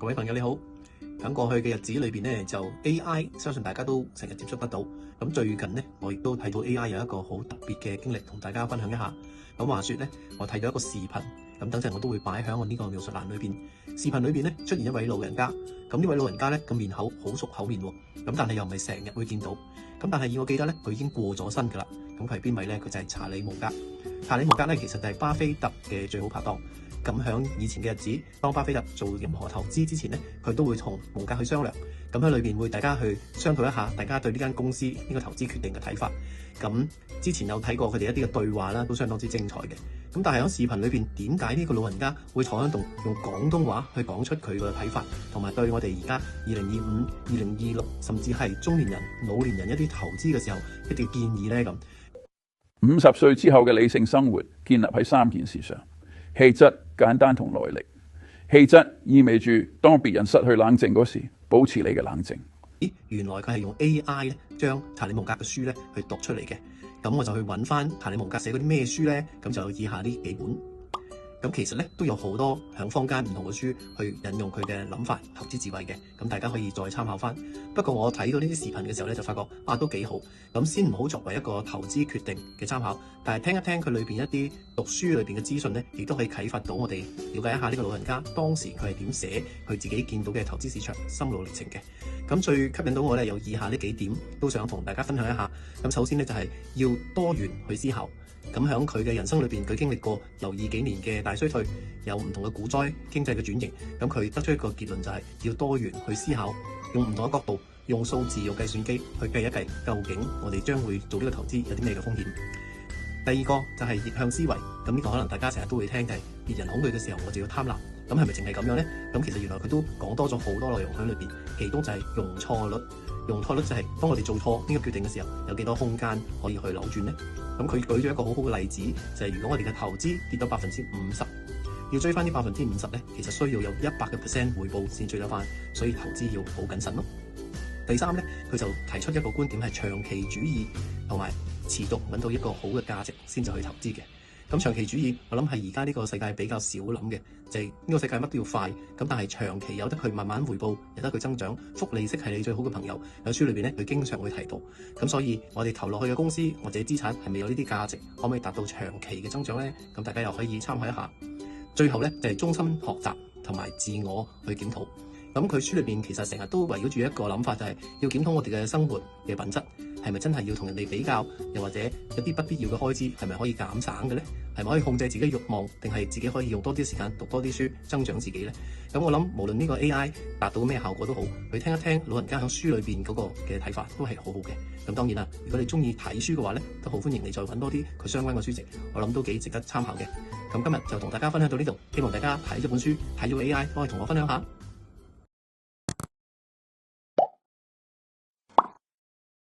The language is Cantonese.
各位朋友你好，喺過去嘅日子裏邊咧，就 AI 相信大家都成日接觸得到。咁最近咧，我亦都睇到 AI 有一個好特別嘅經歷，同大家分享一下。咁話說咧，我睇到一個視頻，咁等陣我都會擺喺我呢個描述欄裏邊。視頻裏邊咧出現一位老人家，咁呢位老人家咧個面口好熟口面喎，咁但係又唔係成日會見到。咁但係以我記得咧，佢已經過咗身㗎啦。咁佢係邊位咧？佢就係查理蒙格。查理蒙格咧其實就係巴菲特嘅最好拍檔。咁喺以前嘅日子，當巴菲特做任何投資之前咧，佢都會同蒙格去商量。咁喺裏邊會大家去商討一下，大家對呢間公司呢個投資決定嘅睇法。咁之前有睇過佢哋一啲嘅對話啦，都相當之精彩嘅。咁但係喺視頻裏邊，點解呢個老人家會坐喺度用廣東話去講出佢嘅睇法，同埋對我哋而家2025、2026甚至係中年人、老年人一啲投資嘅時候一啲建議呢？咁50歲之後嘅理性生活建立喺3件事上。氣質、簡單同耐力。氣質意味住當別人失去冷靜嗰時，保持你嘅冷靜。原來佢係用 AI 咧將查理蒙格嘅書咧去讀出嚟嘅。咁我就去揾翻查理蒙格寫嗰啲咩書咧，咁就以下呢幾本。咁其實咧都有好多響坊間唔同嘅書去引用佢嘅諗法、投資智慧嘅，咁大家可以再參考翻。不過我睇到呢啲視頻嘅時候咧，就發覺都幾好。咁先唔好作為一個投資決定嘅參考，但係聽一聽佢裏邊一啲讀書裏邊嘅資訊咧，亦都可以啟發到我哋了解一下呢個老人家當時佢係點寫佢自己見到嘅投資市場心路歷程嘅。咁最吸引到我咧有以下呢幾點，都想同大家分享一下。咁首先咧就係要多元去思考。咁喺佢嘅人生裏邊，佢經歷過留意幾年嘅大衰退，有唔同嘅股災、經濟嘅轉型。咁佢得出一個結論就係要多元去思考，用唔同嘅角度，用數字、用計算機去計一計，究竟我哋將會做呢個投資有啲咩嘅風險。第二個就係逆向思維。咁呢個可能大家成日都會聽，就係別人恐懼嘅時候，我就要貪婪。咁係咪淨係咁樣呢？咁其實原來佢都講多咗好多內容喺裏邊，其中就係容錯率。容錯率就係當我哋做錯呢個決定嘅時候，有幾多空間可以去扭轉呢？咁佢舉咗一個好好嘅例子，就係如果我哋嘅投資跌到50%，要追翻呢50%咧，其實需要有100%回報先追得翻，所以投資要好謹慎咯。第三咧，佢就提出一個觀點係長期主義，同埋持續揾到一個好嘅價值先至去投資嘅。咁長期主義，我諗係而家呢個世界比較少諗嘅，就係呢個世界乜都要快，咁但係長期有得佢慢慢回報，有得佢增長，複利息係你最好嘅朋友。喺書裏邊咧，佢經常會提到。咁所以我哋投落去嘅公司或者資產係咪有呢啲價值，可唔可以達到長期嘅增長呢？咁大家又可以參考一下。最後咧就係終身學習同埋自我去檢討。咁佢書裏邊其實成日都圍繞住一個諗法，就係要檢討我哋嘅生活嘅品質，係咪真係要同人哋比較，又或者一啲不必要嘅開支係咪可以減省嘅呢？係咪可以控制自己慾望，定係自己可以用多啲時間讀多啲書，增長自己呢？咁我諗無論呢個 AI 達到咩效果都好，去聽一聽老人家喺書裏邊嗰個嘅睇法都係好好嘅。咁當然啦，如果你中意睇書嘅話呢，都好歡迎你再揾多啲佢相關嘅書籍，我諗都幾值得參考嘅。咁今日就同大家分享到呢度，希望大家睇咗本書，睇咗 AI，可以同我分享下。